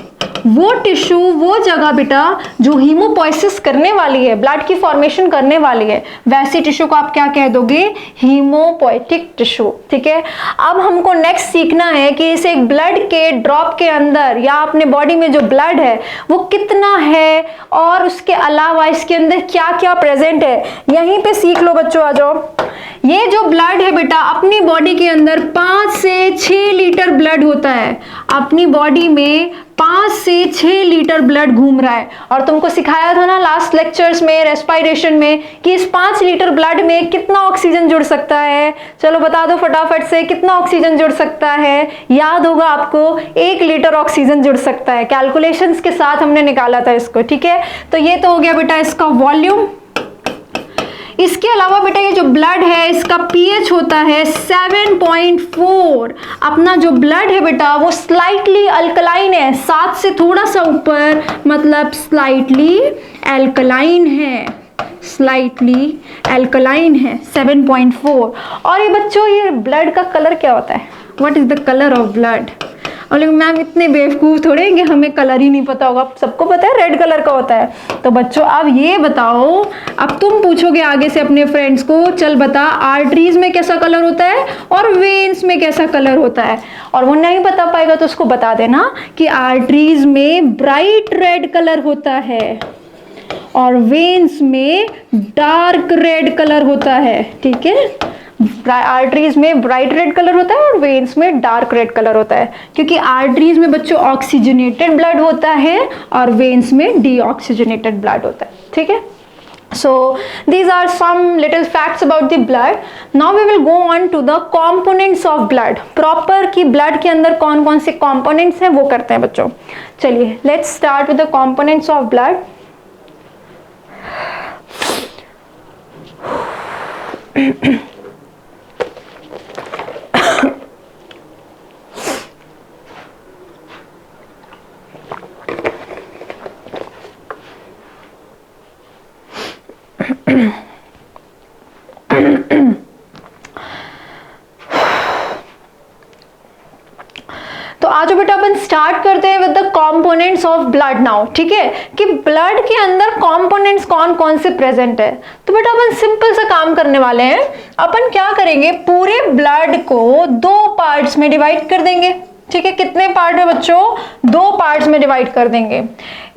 वो टिश्यू, वो जगह बेटा जो हीमोपोइसिस करने वाली है, ब्लड की फॉर्मेशन करने वाली है, वैसे टिश्यू को आप क्या कह दोगे, हीमोपोइटिक टिश्यू। ठीक है, अब हमको नेक्स्ट सीखना है कि इस एक ब्लड के ड्रॉप के अंदर या अपने बॉडी में जो ब्लड है वो कितना है और उसके अलावा इसके अंदर क्या क्या प्रेजेंट है, यहीं पे सीख लो बच्चों। आ जाओ, ये जो ब्लड है बेटा अपनी बॉडी के अंदर 5 से 6 लीटर ब्लड होता है। अपनी बॉडी में 5 से 6 लीटर ब्लड घूम रहा है, और तुमको सिखाया था ना लास्ट लेक्चर्स में रेस्पिरेशन में कि इस 5 लीटर ब्लड में कितना ऑक्सीजन जुड़ सकता है। चलो बता दो फटाफट से, कितना ऑक्सीजन जुड़ सकता है, याद होगा आपको 1 लीटर ऑक्सीजन जुड़ सकता है। कैलकुलेशंस के साथ हमने निकाला था इसको। ठीक है, तो ये तो हो गया बेटा इसका वॉल्यूम। इसके अलावा बेटा ये जो ब्लड है इसका पीएच होता है 7.4। अपना जो ब्लड है बेटा वो स्लाइटली अल्कलाइन है, 7 से थोड़ा सा ऊपर, मतलब स्लाइटली एल्कलाइन है, स्लाइटली एल्कलाइन है 7.4। और ये बच्चों ये ब्लड का कलर क्या होता है, what is the colour of blood. और मैम इतने बेवकूफ़ थोड़े हैं कि हमें कलर ही नहीं पता होगा, सबको पता है रेड कलर का होता है। तो बच्चों अब ये बताओ, अब तुम पूछोगे आगे से अपने फ्रेंड्स को, चल बता आर्टरीज में कैसा कलर होता है और वेन्स में कैसा कलर होता है, और वो नहीं बता पाएगा तो उसको बता देना कि आर्टरीज में ब्राइट रेड कलर होता है और वेन्स में डार्क रेड कलर होता है। ठीक है, आर्टरीज में ब्राइट रेड कलर होता है और वेन्स में डार्क रेड कलर होता है, क्योंकि आर्टरीज में बच्चों ऑक्सीजनेटेड ब्लड होता है और वेन्स में डीऑक्सीजनेटेड ब्लड होता है। ठीक है, so these are some little facts about the blood. Now we will go on to the components of blood. Proper कि blood के अंदर कौन कौन से components हैं वो करते हैं बच्चों। चलिए let's start with the components of blood. तो आज बेटा अपन स्टार्ट करते हैं with the components of blood now. ठीक है, कि ब्लड के अंदर कंपोनेंट्स कौन कौन से प्रेजेंट है। तो बेटा अपन सिंपल सा काम करने वाले हैं, अपन क्या करेंगे, पूरे ब्लड को 2 पार्ट्स में डिवाइड कर देंगे। ठीक है, कितने पार्ट है बच्चों, 2 पार्ट्स में डिवाइड कर देंगे।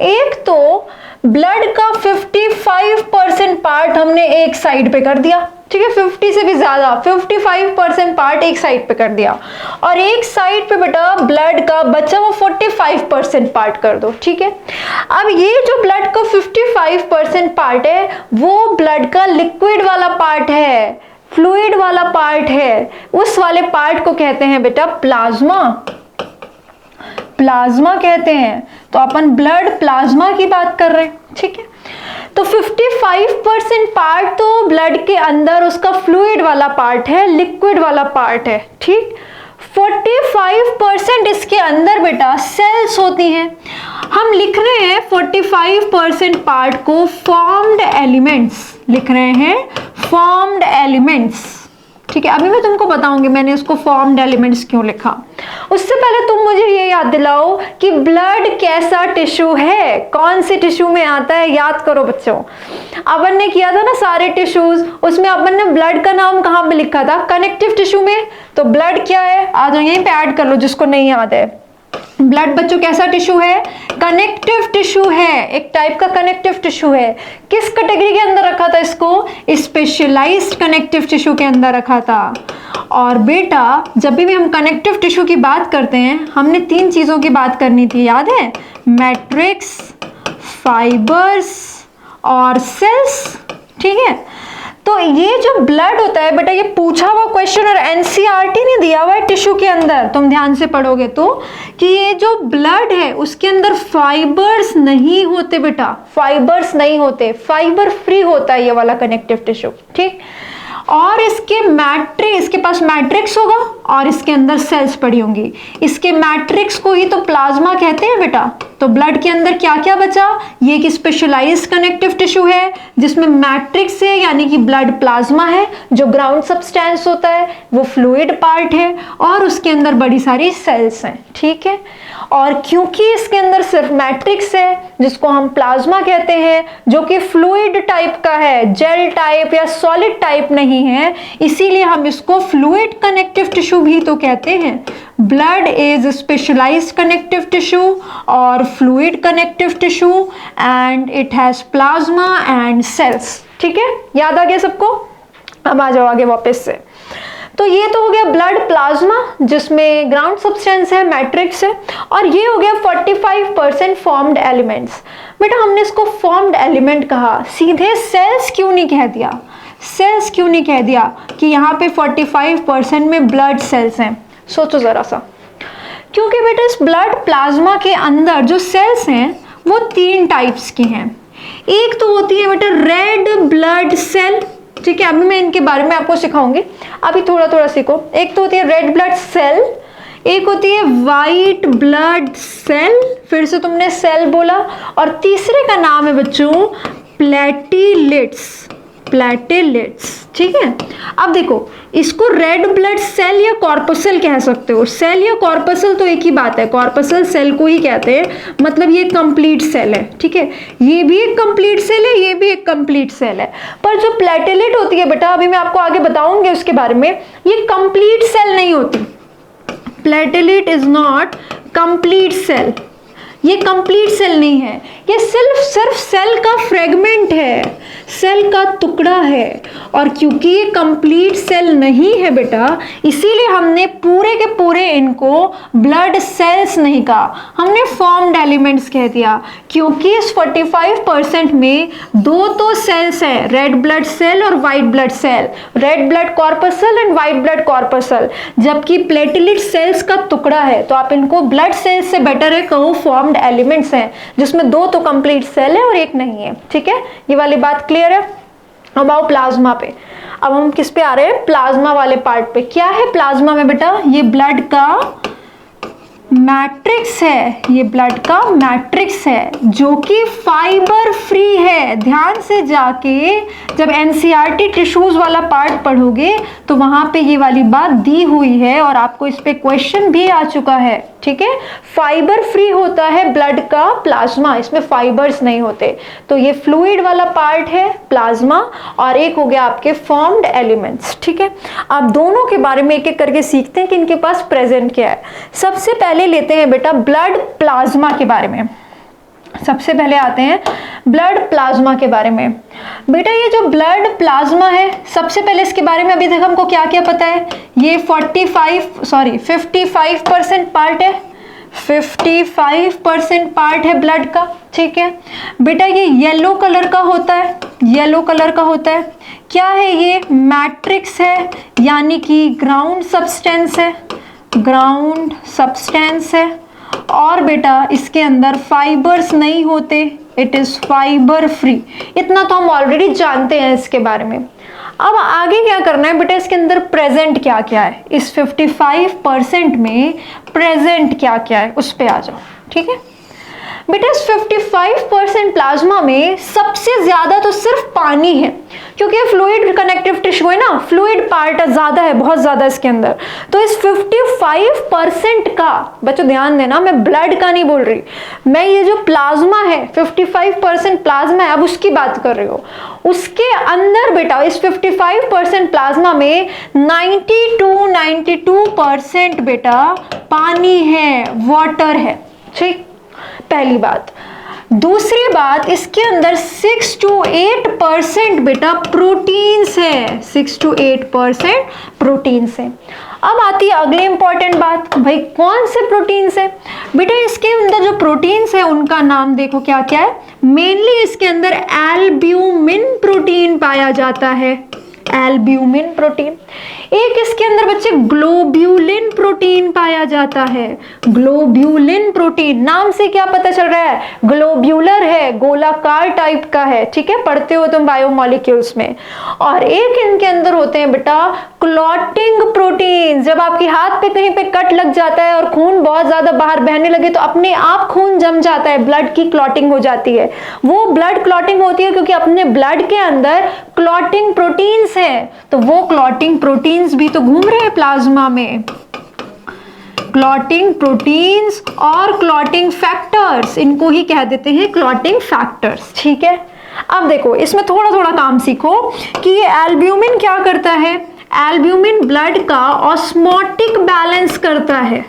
एक तो ब्लड का 55% पार्ट हमने एक साइड पे कर दिया। ठीक है, 50 से भी ज्यादा 55% पार्ट एक साइड पे कर दिया, और एक साइड पे बेटा ब्लड का बचा वो 45% पार्ट कर दो। ठीक है, अब ये जो ब्लड का 55% पार्ट है वो ब्लड का लिक्विड वाला पार्ट है, फ्लूइड वाला पार्ट है, उस वाले पार्ट को कहते हैं बेटा प्लाज्मा। प्लाज्मा कहते हैं। तो अपन ब्लड प्लाज्मा की बात कर रहे हैं। ठीक है, तो 55% पार्ट तो ब्लड के अंदर उसका फ्लूइड वाला पार्ट है, लिक्विड वाला पार्ट है। ठीक, 45% इसके अंदर बेटा सेल्स होती हैं। हम लिख रहे हैं 45% पार्ट को फॉर्म्ड एलिमेंट्स, लिख रहे हैं फॉर्म्ड एलिमेंट्स। ठीक है, अभी मैं तुमको बताऊंगी मैंने उसको फॉर्म्ड एलिमेंट्स क्यों लिखा। उससे पहले तुम मुझे ये याद दिलाओ कि ब्लड कैसा टिश्यू है, कौन से टिश्यू में आता है, याद करो बच्चों। अपन ने किया था ना सारे टिश्यूज, उसमें अपन ने ब्लड का नाम कहाँ पे लिखा था, कनेक्टिव टिश्यू में। तो ब्लड क्या है, आ जाओ यहीं पे ऐड कर लो जिसको नहीं याद है। ब्लड बच्चों कैसा टिश्यू है, कनेक्टिव टिश्यू है, एक टाइप का कनेक्टिव टिश्यू है। किस कैटेगरी के अंदर रखा था इसको, स्पेशलाइज्ड कनेक्टिव टिश्यू के अंदर रखा था। और बेटा जब भी हम कनेक्टिव टिश्यू की बात करते हैं हमने 3 चीजों की बात करनी थी, याद है, मैट्रिक्स, फाइबर्स और सेल्स। ठीक है। तो ये जो ब्लड होता है बेटा, ये पूछा हुआ क्वेश्चन और एनसीईआरटी ने दिया हुआ है टिश्यू के अंदर, तुम ध्यान से पढ़ोगे तो, कि ये जो ब्लड है उसके अंदर फाइबर्स नहीं होते बेटा, फाइबर्स नहीं होते, फाइबर फ्री होता है ये वाला कनेक्टिव टिश्यू, ठीक। और इसके पास मैट्रिक्स होगा और इसके अंदर सेल्स पड़ी होंगी, इसके मैट्रिक्स को ही तो प्लाज्मा कहते हैं बेटा। तो ब्लड के अंदर क्या क्या बचा, ये एक स्पेशलाइज्ड कनेक्टिव टिश्यू है जिसमें मैट्रिक्स है, यानी कि ब्लड प्लाज्मा है, जो ग्राउंड सब्सटेंस होता है वो फ्लूइड पार्ट है, और उसके अंदर बड़ी सारी सेल्स हैं, ठीक है। और क्योंकि इसके अंदर सिर्फ मैट्रिक्स है जिसको हम प्लाज्मा कहते हैं, जो कि फ्लूइड टाइप का है, जेल टाइप या सॉलिड टाइप नहीं है, इसीलिए हम इसको फ्लूइड कनेक्टिव टिश्यू भी तो कहते हैं। Blood is specialised connective tissue और fluid connective tissue and it has plasma and cells, ठीक है। याद आ गया सबको? अब आ जाओ आगे वापस से। तो ये तो हो गया ब्लड प्लाज्मा जिसमें ग्राउंड सब्सटेंस है, मैट्रिक्स है, और ये हो गया 45% फॉर्म्ड एलिमेंट्स। बेटा हमने इसको फॉर्म्ड एलिमेंट कहा, सीधे सेल्स क्यों नहीं कह दिया? सेल्स क्यों नहीं कह दिया कि यहाँ पे 45% में ब्लड सेल्स हैं? सोचो जरा सा। क्योंकि बेटा इस ब्लड प्लाज्मा के अंदर जो सेल्स हैं वो 3 टाइप्स की हैं। एक तो होती है बेटा रेड ब्लड सेल, ठीक है, अभी मैं इनके बारे में आपको सिखाऊंगी, अभी थोड़ा थोड़ा सीखो। एक तो होती है रेड ब्लड सेल, एक होती है वाइट ब्लड सेल, फिर से तुमने सेल बोला, और तीसरे का नाम है बच्चों प्लेटलेट्स, प्लेटलेट्स, ठीक है। अब देखो इसको रेड ब्लड सेल या कॉर्पसल कह सकते हो। सेल या कॉर्पसल तो एक ही बात है, कॉर्पसल सेल को ही कहते हैं, मतलब ये कंप्लीट सेल है, ठीक है। ये भी एक कंप्लीट सेल है, ये भी एक कंप्लीट सेल है। पर जो प्लेटलेट होती है बेटा, अभी मैं आपको आगे बताऊंगी उसके बारे में, ये कंप्लीट सेल नहीं होती। Platelet is not complete cell, ये कंप्लीट सेल नहीं है, ये सिर्फ सेल का फ्रेगमेंट है, सेल का टुकड़ा है। और क्योंकि ये कंप्लीट सेल नहीं है बेटा, इसीलिए हमने पूरे के पूरे इनको ब्लड सेल्स नहीं कहा, हमने फॉर्म्ड एलिमेंट्स कह दिया। क्योंकि इस 45% में 2 तो सेल्स हैं, रेड ब्लड सेल और white blood cell, red blood corpuscle and white blood corpuscle, जबकि प्लेटलेट सेल्स का टुकड़ा है। तो आप इनको ब्लड सेल्स से बेटर है कहो फॉर्म्ड एलिमेंट्स हैं, जिसमें 2 तो कंप्लीट सेल है और एक नहीं है, ठीक है। ये वाली बात क्लियर है? अब आओ प्लाज्मा पे। अब हम किस पे आ रहे हैं? प्लाज्मा वाले पार्ट पे। क्या है प्लाज्मा में बेटा? ये ब्लड का मैट्रिक्स है, ये ब्लड का मैट्रिक्स है जो कि फाइबर फ्री है। ध्यान से जाके जब एनसीईआरटी टिश्यूज वाला पार्ट पढ़ोगे तो वहां पे ये वाली बात दी हुई है और आपको इस पे क्वेश्चन भी आ चुका है, ठीक है। फाइबर फ्री होता है ब्लड का प्लाज्मा, इसमें फाइबर्स नहीं होते। तो ये फ्लूइड वाला पार्ट है प्लाज्मा, और एक हो गया आपके फॉर्म्ड एलिमेंट्स, ठीक है। आप दोनों के बारे में एक एक करके सीखते हैं कि इनके पास प्रेजेंट क्या है। सबसे पहले लेते हैं बेटा ब्लड प्लाज्मा के बारे में। सबसे पहले आते हैं ब्लड प्लाज्मा के बारे में। बेटा ये जो ब्लड प्लाज्मा है, सबसे पहले इसके बारे में अभी तक हमको क्या क्या पता है? ये 55% पार्ट है, 55% पार्ट है ब्लड का, ठीक है। बेटा ये येलो कलर का होता है, येलो कलर का होता है। क्या है ये? मैट्रिक्स है, यानी कि ग्राउंड सब्सटेंस है, ग्राउंड सब्सटेंस है। और बेटा इसके अंदर फाइबर्स नहीं होते, इट इज फाइबर फ्री। इतना तो हम ऑलरेडी जानते हैं इसके बारे में। अब आगे क्या करना है बेटा, इसके अंदर प्रेजेंट क्या क्या है, इस 55% में प्रेजेंट क्या क्या है उस पे आ जाओ, ठीक है। बेटा इस 55% प्लाज्मा में सबसे ज्यादा तो सिर्फ पानी है, क्योंकि फ्लूइड कनेक्टिव टिश्यू है ना, फ्लूइड पार्ट ज्यादा है, बहुत ज्यादा इसके अंदर। तो इस 55% का, बच्चों ध्यान देना, मैं ब्लड का नहीं बोल रही, मैं ये जो प्लाज्मा है 55% प्लाज्मा है, अब उसकी बात कर रही हूँ। उसके अंदर बेटा इस 55% प्लाज्मा में 92% बेटा पानी है, वाटर है, ठीक। पहली बात। दूसरी बात, इसके अंदर 6 to 8% बेटा प्रोटीन्स है, 6 to 8% प्रोटीन्स है। अब आती है अगली इंपॉर्टेंट बात, भाई कौन से प्रोटीन्स है? बेटा इसके अंदर जो प्रोटीन्स है उनका नाम देखो क्या क्या है। मेनली इसके अंदर एल्ब्यूमिन प्रोटीन प्रोटीन पाया जाता है, एल्ब्यूमिन प्रोटीन। एक इसके अंदर बच्चे ग्लोब्यूलिन प्रोटीन पाया जाता है, ग्लोब्यूलिन प्रोटीन। नाम से क्या पता चल रहा है, ग्लोब्यूलर है, गोलाकार टाइप का है, ठीक है, पढ़ते हो तुम बायोमोलिक्यूल्स में। और एक इनके अंदर होते हैं बेटा क्लॉटिंग प्रोटीन। जब आपके हाथ पे कहीं पे कट लग जाता है और खून बहुत ज्यादा बाहर बहने लगे तो अपने आप खून जम जाता है, ब्लड की क्लॉटिंग हो जाती है। वो ब्लड क्लॉटिंग होती है क्योंकि अपने ब्लड के अंदर क्लॉटिंग प्रोटीन्स हैं, तो वो क्लॉटिंग प्रोटीन्स भी तो घूम रहे हैं प्लाज्मा में। क्लॉटिंग प्रोटीन्स और क्लॉटिंग फैक्टर्स, इनको ही कह देते हैं क्लॉटिंग फैक्टर्स, ठीक है। अब देखो इसमें थोड़ा थोड़ा काम सीखो कि ये एल्ब्यूमिन क्या करता है। एल्ब्यूमिन ब्लड का ऑस्मोटिक बैलेंस करता है।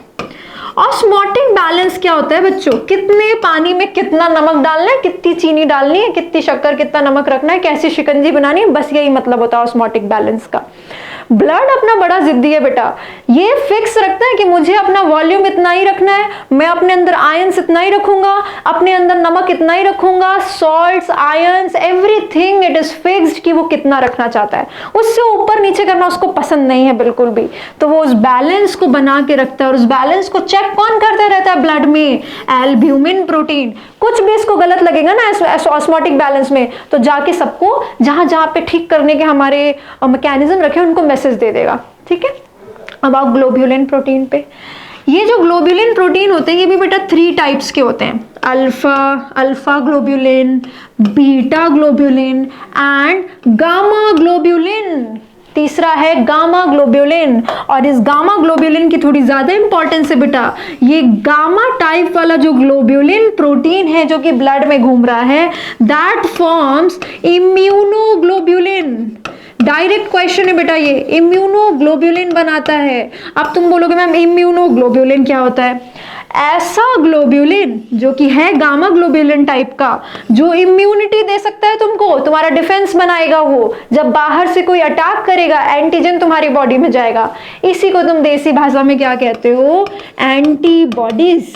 ऑस्मोटिक बैलेंस क्या होता है बच्चों, कितने पानी में कितना नमक डालना है, कितनी चीनी डालनी है, कितनी शक्कर, कितना नमक रखना है, कैसी शिकंजी बनानी है, बस यही मतलब होता है ऑस्मोटिक बैलेंस का। ब्लड अपना बड़ा जिद्दी है बेटा, ये फिक्स रखता है कि मुझे अपना वॉल्यूम इतना ही रखना है, मैं अपने अंदर आयंस इतना ही रखूंगा, अपने अंदर नमक इतना ही रखूंगा, salts, ions, everything it is fixed कि वो कितना रखना चाहता है। उससे ऊपर नीचे करना उसको पसंद नहीं है बिल्कुल भी, तो वो उस बैलेंस को बना के रखता है। और उस बैलेंस को चेक कौन करता रहता है ब्लड में, एल्ब्यूमिन प्रोटीन। कुछ भी इसको गलत लगेगा ना ऑस्मोटिक बैलेंस में, तो जाके सबको जहां जहां पे ठीक करने के हमारे मैकेनिज्म रखे उनको मैसेज दे देगा, ठीक है। अब आओ ग्लोब्यूलिन प्रोटीन पे। ये जो ग्लोब्यूलिन प्रोटीन होते हैं ये भी बेटा 3 टाइप्स के होते हैं, alpha globulin, beta globulin and gamma globulin. तीसरा है गामा ग्लोब्यूलिन। और इस गामा ग्लोब्यूलिन की थोड़ी ज्यादा इंपॉर्टेंस है बेटा, ये गामा टाइप वाला जो ग्लोब्यूलिन प्रोटीन है जो कि ब्लड में घूम रहा है, that forms immunoglobulin. Direct question है बेटा, ये इम्यूनोग्लोब्यूलिन बनाता है। अब तुम बोलोगे मैम इम्यूनोग्लोब्यूलिन क्या होता है? ऐसा ग्लोब्यूलिन जो कि है गामा ग्लोब्यूलिन टाइप का, जो इम्यूनिटी दे सकता है तुमको, तुम्हारा डिफेंस बनाएगा। वो जब बाहर से कोई अटैक करेगा एंटीजन तुम्हारी बॉडी में जाएगा। इसी को तुम देसी भाषा में क्या कहते हो? एंटीबॉडीज।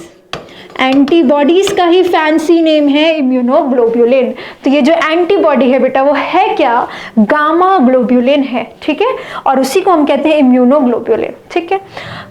एंटीबॉडीज का ही फैंसी नेम है इम्यूनोग्लोब्यूलिन। तो ये जो एंटीबॉडी है बेटा वो है क्या? गामा ग्लोब्यूलिन है, ठीक है, और उसी को हम कहते हैं इम्यूनोग्लोब्यूलिन, ठीक है।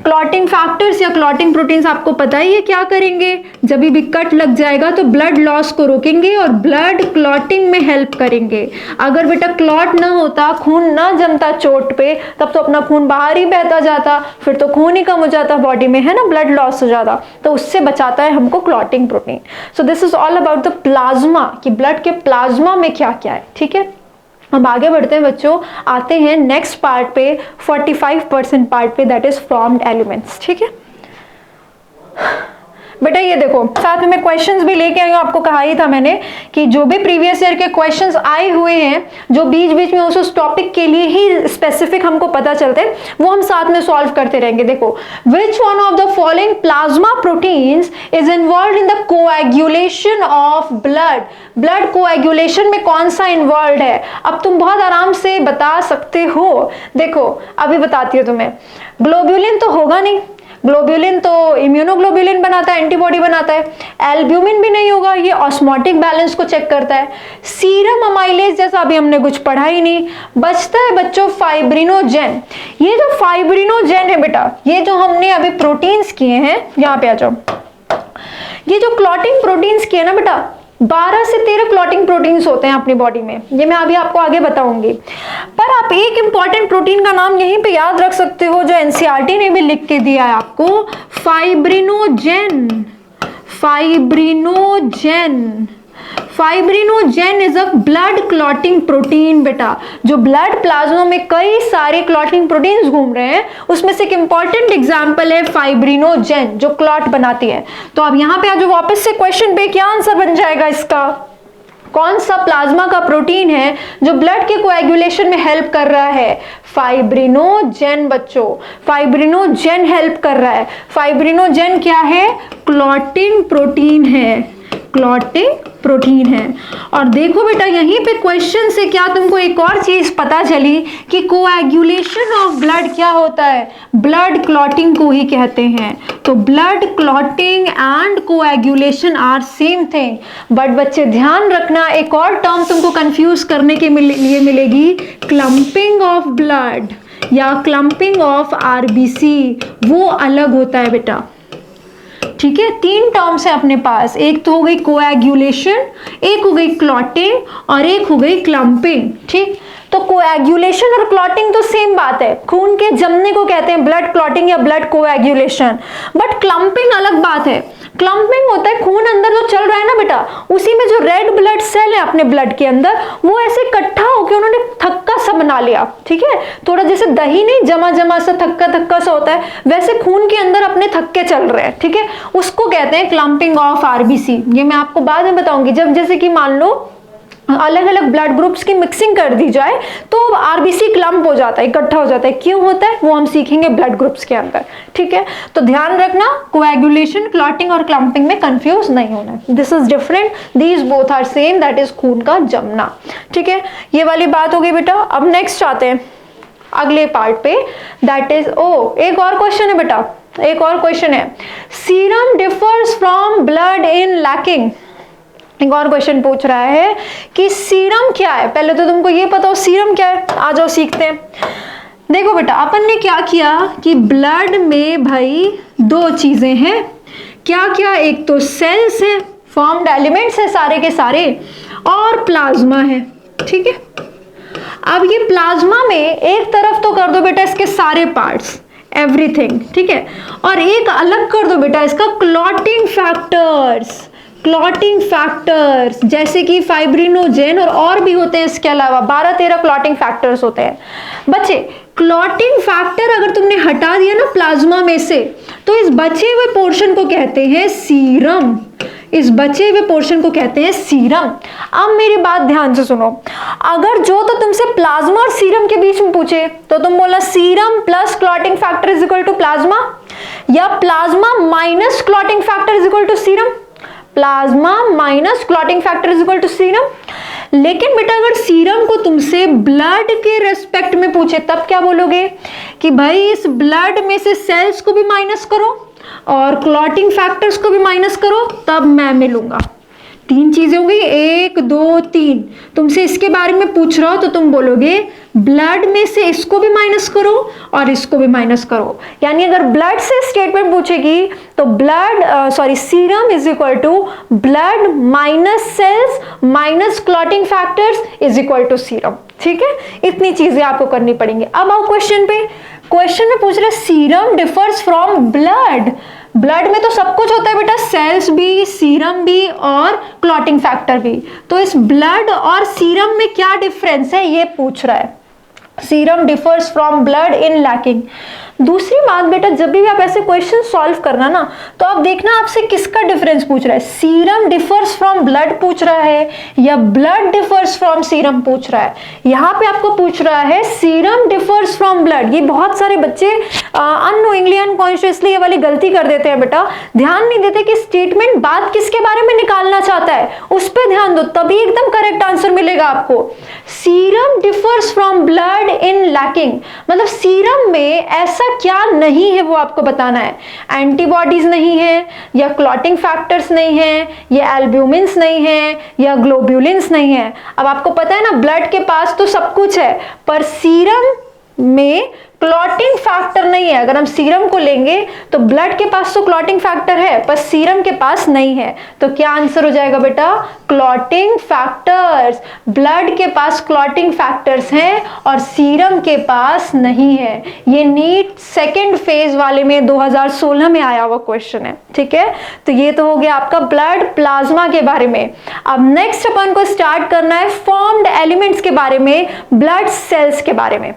क्लॉटिंग फैक्टर्स या क्लॉटिंग प्रोटीन्स आपको पता ही है क्या करेंगे, जब भी कट लग जाएगा तो ब्लड लॉस को रोकेंगे और ब्लड क्लॉटिंग में हेल्प करेंगे। अगर बेटा क्लॉट ना होता, खून ना जमता चोट पे, तब तो अपना खून बाहर ही बहता जाता, फिर तो खून ही कम हो जाता बॉडी में, है ना, ब्लड लॉस हो जाता। तो उससे बचाता है हमको clotting protein. So this is all about the plasma, कि ब्लड के प्लाज्मा में क्या क्या है, ठीक है। अब आगे बढ़ते हैं बच्चों, आते हैं नेक्स्ट पार्ट पे, 45% पार्ट पे, दैट इज फॉर्म्ड एलिमेंट्स, ठीक है। बेटा ये देखो, साथ में मैं क्वेश्चंस भी लेके आई हूँ, आपको कहा ही था मैंने कि जो भी प्रीवियस ईयर के क्वेश्चंस आए हुए हैं, जो बीच बीच में उस टॉपिक के लिए ही स्पेसिफिक हमको पता चलते हैं, वो हम साथ में सॉल्व करते रहेंगे। देखो, which one of the following plasma proteins is involve in the coagulation of blood? Blood coagulation में कौन सा इन्वॉल्व है? अब तुम बहुत आराम से बता सकते हो। देखो अभी बताती हूँ तुम्हें, ग्लोब्यूलिन तो होगा नहीं, ग्लोब्यूलिन तो इम्यूनोग्लोब्यूलिन बनाता है, एंटीबॉडी बनाता है। एल्ब्यूमिन भी नहीं होगा, ये ऑस्मोटिक बैलेंस को चेक करता है। सीरम अमाइलेज जैसा अभी हमने कुछ पढ़ा ही नहीं। बचता है बच्चों फाइब्रिनोजेन। ये जो फाइब्रिनोजेन है बेटा, ये जो हमने अभी प्रोटीन्स किए हैं, यहाँ पे आ जाओ, ये जो क्लॉटिंग प्रोटीन्स किए ना बेटा, 12 से 13 क्लॉटिंग प्रोटीन्स होते हैं अपनी बॉडी में, ये मैं अभी आपको आगे बताऊंगी। पर आप एक इंपॉर्टेंट प्रोटीन का नाम यहीं पे याद रख सकते हो जो एनसीईआरटी ने भी लिख के दिया है आपको, fibrinogen. Fibrinogen, fibrinogen is a blood clotting protein बेटा। जो ब्लड प्लाज्मा में कई सारे क्लॉटिंग प्रोटीन्स घूम रहे हैं, उसमें से एक इंपॉर्टेंट एग्जांपल है फाइब्रिनोजेन, जो क्लॉट बनाती है। तो अब यहाँ पे जो वापस से क्वेश्चन पे क्या आंसर बन जाएगा इसका? कौन सा प्लाज्मा का प्रोटीन है जो ब्लड के कोएगुलेशन में हेल्प कर रहा है? फाइब्रिनोजेन बच्चों, फाइब्रिनोजेन हेल्प कर रहा है। फाइब्रिनोजेन क्या है? क्लॉटिंग प्रोटीन है, क्लॉटिंग प्रोटीन है। और देखो बेटा यहीं पे क्वेश्चन से क्या तुमको एक और चीज पता चली कि कोएगुलेशन ऑफ ब्लड क्या होता है, ब्लड क्लॉटिंग को ही कहते हैं। तो blood clotting and coagulation are same thing. But बच्चे ध्यान रखना, एक और टर्म तुमको कंफ्यूज करने के लिए मिलेगी, क्लम्पिंग ऑफ ब्लड या क्लम्पिंग ऑफ आरबीसी, वो अलग होता है बेटा। ठीक है, तीन टर्म्स है अपने पास, एक तो हो गई कोएगुलेशन, एक हो गई क्लॉटिंग और एक हो गई क्लम्पिंग। ठीक, तो कोएगुलेशन और क्लॉटिंग तो सेम बात है, खून के जमने को कहते हैं ब्लड क्लॉटिंग या ब्लड कोएगुलेशन। बट क्लम्पिंग अलग बात है। क्लम्पिंग होता है खून अंदर जो चल रहा है ना बेटा, उसी में जो रेड ब्लड सेल है अपने ब्लड के अंदर, वो ऐसे इकट्ठा होकर उन्होंने थक्का सा बना लिया। ठीक है, थोड़ा जैसे दही नहीं जमा जमा सा थक्का थक्का सा होता है, वैसे खून के अंदर अपने थक्के चल रहे हैं। ठीक है, उसको कहते हैं क्लम्पिंग ऑफ आरबीसी। ये मैं आपको बाद में बताऊंगी, जब जैसे कि मान लो अलग अलग ब्लड ग्रुप्स की मिक्सिंग कर दी जाए तो आरबीसी क्लम्प हो जाता है, इकट्ठा हो जाता है। क्यों होता है वो हम सीखेंगे ब्लड ग्रुप्स के अंदर। ठीक है, तो ध्यान रखना, कोएगुलेशन, क्लॉटिंग और क्लम्पिंग में कंफ्यूज नहीं होना। This is different, these both are same, that is खून का जमना। ठीक है, ये वाली बात हो गई बेटा। अब नेक्स्ट आते हैं अगले पार्ट पे, दैट इज एक और क्वेश्चन है बेटा, एक और क्वेश्चन है, serum differs from blood in lacking. एक और क्वेश्चन पूछ रहा है कि सीरम क्या है। पहले तो तुमको ये पता हो सीरम क्या है, आ जाओ सीखते हैं। देखो बेटा, अपन ने क्या किया कि ब्लड में भाई दो चीजें हैं, क्या क्या, एक तो सेल्स है, फॉर्म्ड एलिमेंट्स है सारे के सारे, और प्लाज्मा है। ठीक है, अब ये प्लाज्मा में एक तरफ तो कर दो बेटा इसके सारे पार्ट्स, एवरीथिंग। ठीक है, और एक अलग कर दो बेटा इसका क्लॉटिंग फैक्टर्स, क्लॉटिंग फैक्टर्स जैसे कि फाइब्रिनोजेन और भी होते हैं, इसके अलावा 12-13 क्लॉटिंग फैक्टर्स होते हैं। बच्चे क्लॉटिंग फैक्टर अगर तुमने हटा दिया ना प्लाज्मा में से, तो इस बचे हुए पोर्शन को कहते हैं सीरम, इस बचे हुए पोर्शन को कहते हैं सीरम। अब मेरी बात ध्यान से सुनो, अगर जो तो तुमसे प्लाज्मा और सीरम के बीच में पूछे तो तुम बोला serum plus clotting factor is equal to plasma, या plasma minus clotting factor is equal to serum, plasma minus clotting factor is equal to serum. लेकिन बेटा अगर सीरम को तुमसे ब्लड के रेस्पेक्ट में पूछे तब क्या बोलोगे कि भाई इस ब्लड में से सेल्स को भी माइनस करो और क्लॉटिंग फैक्टर्स को भी माइनस करो, तब मैं मिलूंगा। तीन चीजें हो गई, 1 2 3। तुमसे इसके बारे में पूछ रहा हो तो तुम बोलोगे ब्लड में से इसको भी माइनस करो और इसको भी माइनस करो। यानी अगर ब्लड से स्टेटमेंट पूछेगी तो serum is equal to blood minus cells minus clotting factors is equal to serum. ठीक है, इतनी चीजें आपको करनी पड़ेंगी। अब आओ क्वेश्चन पे, क्वेश्चन में पूछ रहे serum differs from blood. Blood में तो सब कुछ होता है बेटा, सेल्स भी, सीरम भी और क्लॉटिंग फैक्टर भी। तो इस ब्लड और सीरम में क्या डिफरेंस है ये पूछ रहा है। Serum differs from blood in lacking. दूसरी बात बेटा, जब भी आप ऐसे क्वेश्चन सॉल्व करना ना तो आप देखना आपसे किसका डिफरेंस पूछ रहा है, सीरम डिफर्स फ्रॉम ब्लड पूछ रहा है या ब्लड डिफर्स फ्रॉम सीरम पूछ रहा है। यहाँ पे आपको पूछ रहा है सीरम डिफर्स फ्रॉम ब्लड। ये बहुत सारे बच्चे अननोइंगली अनकॉन्शियसली ये वाली गलती कर देते हैं बेटा, ध्यान नहीं देते कि स्टेटमेंट बात किसके बारे में निकालना चाहता है, उस पर ध्यान दो, तभी एकदम करेक्ट आंसर मिलेगा आपको। Serum differs from blood in lacking, मतलब सीरम में ऐसा क्या नहीं है वो आपको बताना है। एंटीबॉडीज नहीं है, या क्लॉटिंग फैक्टर्स नहीं है, या एल्ब्यूमिन्स नहीं है, या ग्लोब्यूलिन्स नहीं है। अब आपको पता है ना ब्लड के पास तो सब कुछ है, पर सीरम में क्लॉटिंग फैक्टर नहीं है। अगर हम सीरम को लेंगे तो ब्लड के पास तो क्लॉटिंग फैक्टर है पर सीरम के पास नहीं है। तो क्या आंसर हो जाएगा बेटा, क्लॉटिंग फैक्टर्स। ब्लड के पास क्लॉटिंग फैक्टर्स हैं और सीरम के पास नहीं है। ये नीट सेकेंड फेज वाले में 2016 में आया हुआ क्वेश्चन है। ठीक है, तो ये तो हो गया आपका ब्लड प्लाज्मा के बारे में। अब नेक्स्ट अपन को स्टार्ट करना है फॉर्म्ड एलिमेंट्स के बारे में, ब्लड सेल्स के बारे में।